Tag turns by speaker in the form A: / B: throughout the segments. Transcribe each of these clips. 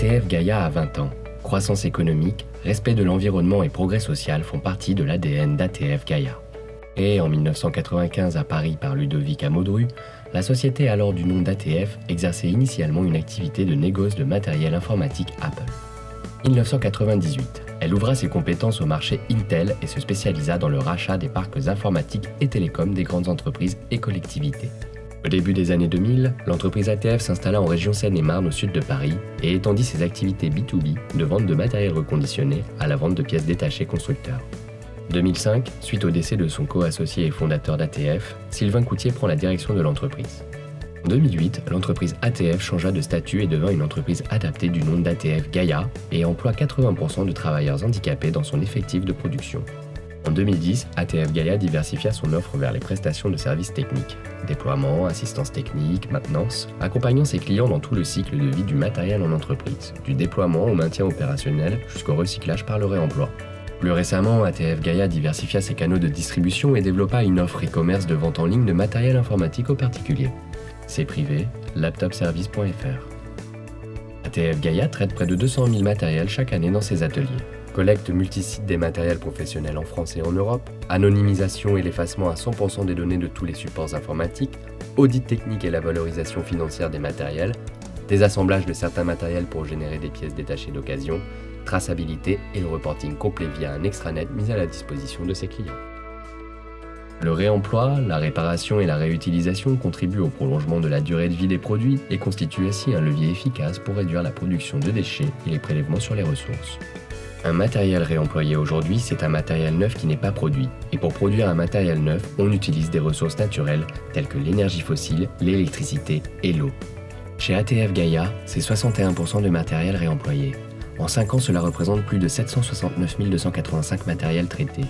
A: ATF Gaïa a 20 ans. Croissance économique, respect de l'environnement et progrès social font partie de l'ADN d'ATF Gaïa. Et en 1995 à Paris par Ludovic Amodru, la société alors du nom d'ATF exerçait initialement une activité de négoce de matériel informatique Apple. 1998, elle ouvra ses compétences au marché Intel et se spécialisa dans le rachat des parcs informatiques et télécoms des grandes entreprises et collectivités. Au début des années 2000, l'entreprise ATF s'installa en région Seine-et-Marne au sud de Paris et étendit ses activités B2B de vente de matériel reconditionné à la vente de pièces détachées constructeurs. 2005, suite au décès de son co-associé et fondateur d'ATF, Sylvain Coutier prend la direction de l'entreprise. En 2008, l'entreprise ATF changea de statut et devint une entreprise adaptée du nom d'ATF Gaïa et emploie 80% de travailleurs handicapés dans son effectif de production. En 2010, ATF Gaïa diversifia son offre vers les prestations de services techniques, déploiement, assistance technique, maintenance, accompagnant ses clients dans tout le cycle de vie du matériel en entreprise, du déploiement au maintien opérationnel jusqu'au recyclage par le réemploi. Plus récemment, ATF Gaïa diversifia ses canaux de distribution et développa une offre e-commerce de vente en ligne de matériel informatique aux particuliers. C'est privé, laptopservice.fr. ATF Gaïa traite près de 200 000 matériels chaque année dans ses ateliers. Collecte multisite des matériels professionnels en France et en Europe, anonymisation et l'effacement à 100% des données de tous les supports informatiques, audit technique et la valorisation financière des matériels, désassemblage de certains matériels pour générer des pièces détachées d'occasion, traçabilité et le reporting complet via un extranet mis à la disposition de ses clients. Le réemploi, la réparation et la réutilisation contribuent au prolongement de la durée de vie des produits et constituent ainsi un levier efficace pour réduire la production de déchets et les prélèvements sur les ressources. Un matériel réemployé aujourd'hui, c'est un matériel neuf qui n'est pas produit. Et pour produire un matériel neuf, on utilise des ressources naturelles telles que l'énergie fossile, l'électricité et l'eau. Chez ATF Gaïa, c'est 61% de matériel réemployé. En 5 ans, cela représente plus de 769 285 matériels traités.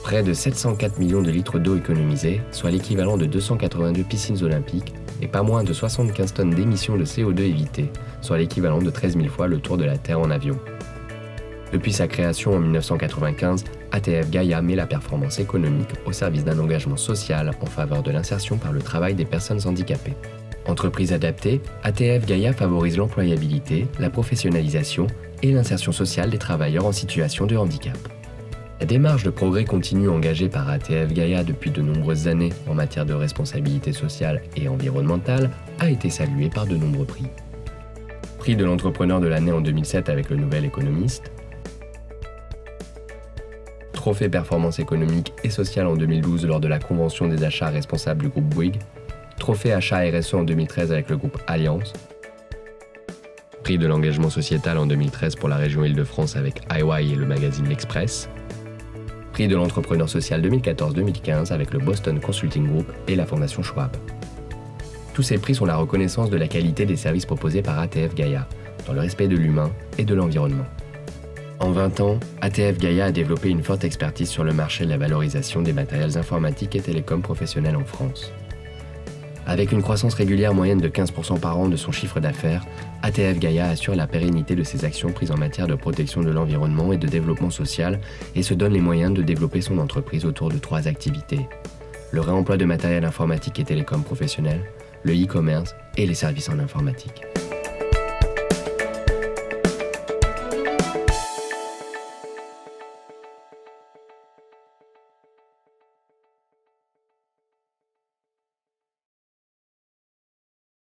A: Près de 704 millions de litres d'eau économisés, soit l'équivalent de 282 piscines olympiques, et pas moins de 75 tonnes d'émissions de CO2 évitées, soit l'équivalent de 13 000 fois le tour de la Terre en avion. Depuis sa création en 1995, ATF Gaïa met la performance économique au service d'un engagement social en faveur de l'insertion par le travail des personnes handicapées. Entreprise adaptée, ATF Gaïa favorise l'employabilité, la professionnalisation et l'insertion sociale des travailleurs en situation de handicap. La démarche de progrès continu engagée par ATF Gaïa depuis de nombreuses années en matière de responsabilité sociale et environnementale a été saluée par de nombreux prix. Prix de l'entrepreneur de l'année en 2007 avec le Nouvel Économiste, Trophée performance économique et sociale en 2012 lors de la convention des achats responsables du groupe Bouygues, Trophée achat RSE en 2013 avec le groupe Allianz, Prix de l'engagement sociétal en 2013 pour la région Île-de-France avec IY et le magazine L'Express, Prix de l'entrepreneur social 2014-2015 avec le Boston Consulting Group et la Fondation Schwab. Tous ces prix sont la reconnaissance de la qualité des services proposés par ATF Gaïa, dans le respect de l'humain et de l'environnement. En 20 ans, ATF Gaïa a développé une forte expertise sur le marché de la valorisation des matériels informatiques et télécoms professionnels en France. Avec une croissance régulière moyenne de 15% par an de son chiffre d'affaires, ATF Gaïa assure la pérennité de ses actions prises en matière de protection de l'environnement et de développement social et se donne les moyens de développer son entreprise autour de 3 activités: le réemploi de matériel informatique et télécoms professionnels, le e-commerce et les services en informatique.